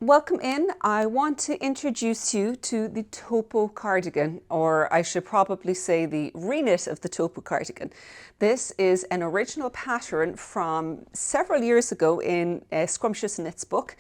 welcome in. I want to introduce you to the Taupo cardigan, or I should probably say the reknit of the Taupo cardigan. This is an original pattern from several years ago in a Scrumptious Knits book,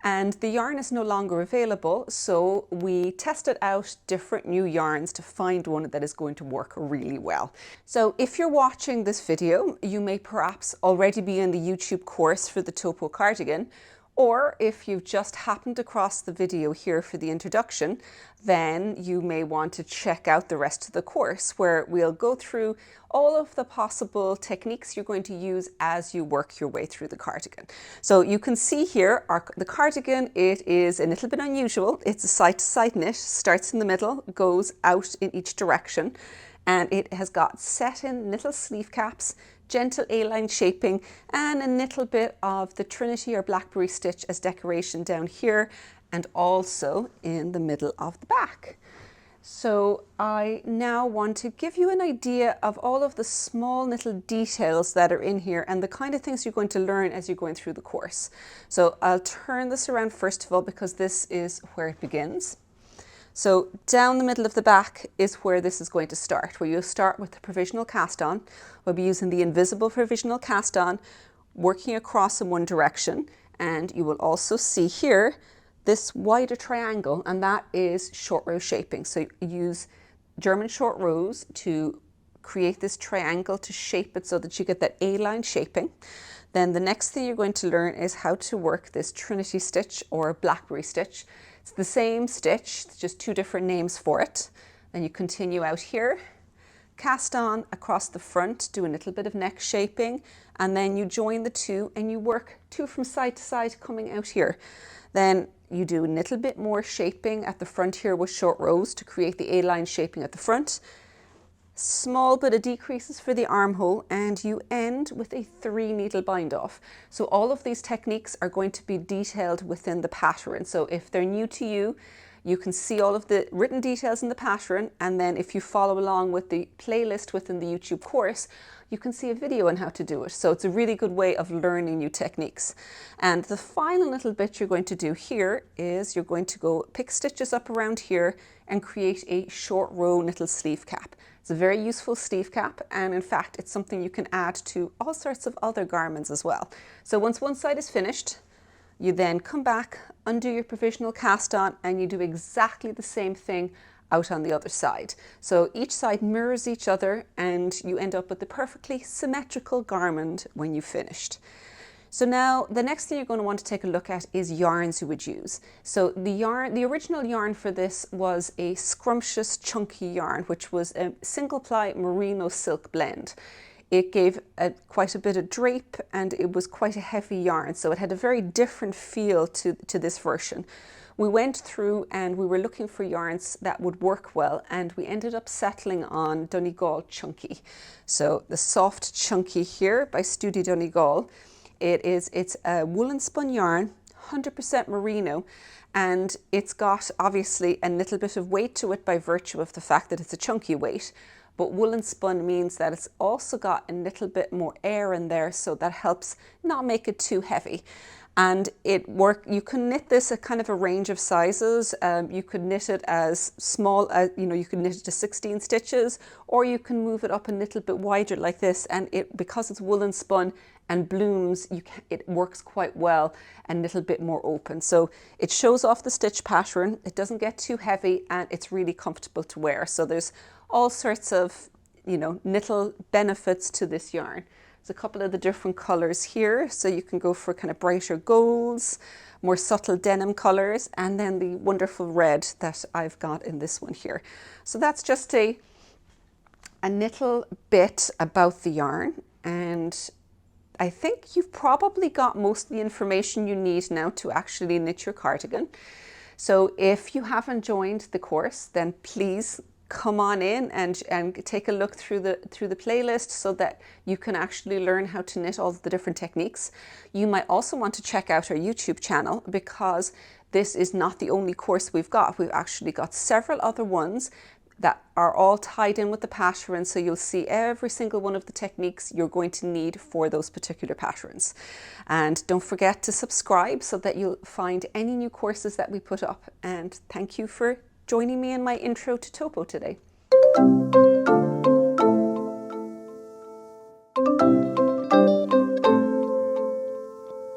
and the yarn is no longer available, so we tested out different new yarns to find one that is going to work really well. So if you're watching this video, you may perhaps already be in the YouTube course for the Taupo cardigan, or if you've just happened across the video here for the introduction, then you may want to check out the rest of the course where we'll go through all of the possible techniques you're going to use as you work your way through the cardigan. So you can see here the cardigan, it is a little bit unusual. It's a side-to-side knit, starts in the middle, goes out in each direction, and it has got set-in little sleeve caps, gentle A-line shaping, and a little bit of the Trinity or Blackberry stitch as decoration down here, and also in the middle of the back. So I now want to give you an idea of all of the small little details that are in here and the kind of things you're going to learn as you're going through the course. So I'll turn this around first of all, because this is where it begins. So down the middle of the back is where this is going to start, where you'll start with the provisional cast on. We'll be using the invisible provisional cast on, working across in one direction, and you will also see here this wider triangle, and that is short row shaping. So you use German short rows to create this triangle to shape it so that you get that A-line shaping. Then the next thing you're going to learn is how to work this Trinity stitch or Blackberry stitch. It's the same stitch, just two different names for it. Then you continue out here, cast on across the front, do a little bit of neck shaping, and then you join the two and you work two from side to side coming out here. Then you do a little bit more shaping at the front here with short rows to create the A-line shaping at the front. Small bit of decreases for the armhole, and you end with a 3 needle bind off. So all of these techniques are going to be detailed within the pattern. So if they're new to you, you can see all of the written details in the pattern, and then if you follow along with the playlist within the YouTube course, you can see a video on how to do it. So it's a really good way of learning new techniques. And the final little bit you're going to do here is you're going to go pick stitches up around here and create a short row little sleeve cap. It's a very useful sleeve cap, and in fact it's something you can add to all sorts of other garments as well. So once one side is finished, you then come back, undo your provisional cast on, and you do exactly the same thing out on the other side. So each side mirrors each other, and you end up with the perfectly symmetrical garment when you've finished. So now the next thing you're going to want to take a look at is yarns you would use. So the original yarn for this was a scrumptious chunky yarn, which was a single ply merino silk blend. It gave quite a bit of drape, and it was quite a heavy yarn, so it had a very different feel to this version. We went through and we were looking for yarns that would work well, and we ended up settling on Donegal Chunky. So the soft chunky here by Studi Donegal. It's a woolen spun yarn, 100% merino, and it's got obviously a little bit of weight to it by virtue of the fact that it's a chunky weight. But woolen spun means that it's also got a little bit more air in there, so that helps not make it too heavy. And you can knit this at kind of a range of sizes. You could knit it as small as, you could knit it to 16 stitches, or you can move it up a little bit wider like this. And because it's woolen spun and blooms, it works quite well and a little bit more open. So it shows off the stitch pattern. It doesn't get too heavy, and it's really comfortable to wear. So there's all sorts of, little benefits to this yarn. There's a couple of the different colors here. So you can go for kind of brighter golds, more subtle denim colors, and then the wonderful red that I've got in this one here. So that's just a little bit about the yarn, and I think you've probably got most of the information you need now to actually knit your cardigan. So if you haven't joined the course, then please come on in and take a look through the playlist so that you can actually learn how to knit all the different techniques. You might also want to check out our YouTube channel, because this is not the only course we've got. We've actually got several other ones that are all tied in with the pattern, so you'll see every single one of the techniques you're going to need for those particular patterns. And don't forget to subscribe so that you'll find any new courses that we put up. And thank you for joining me in my intro to Taupo today.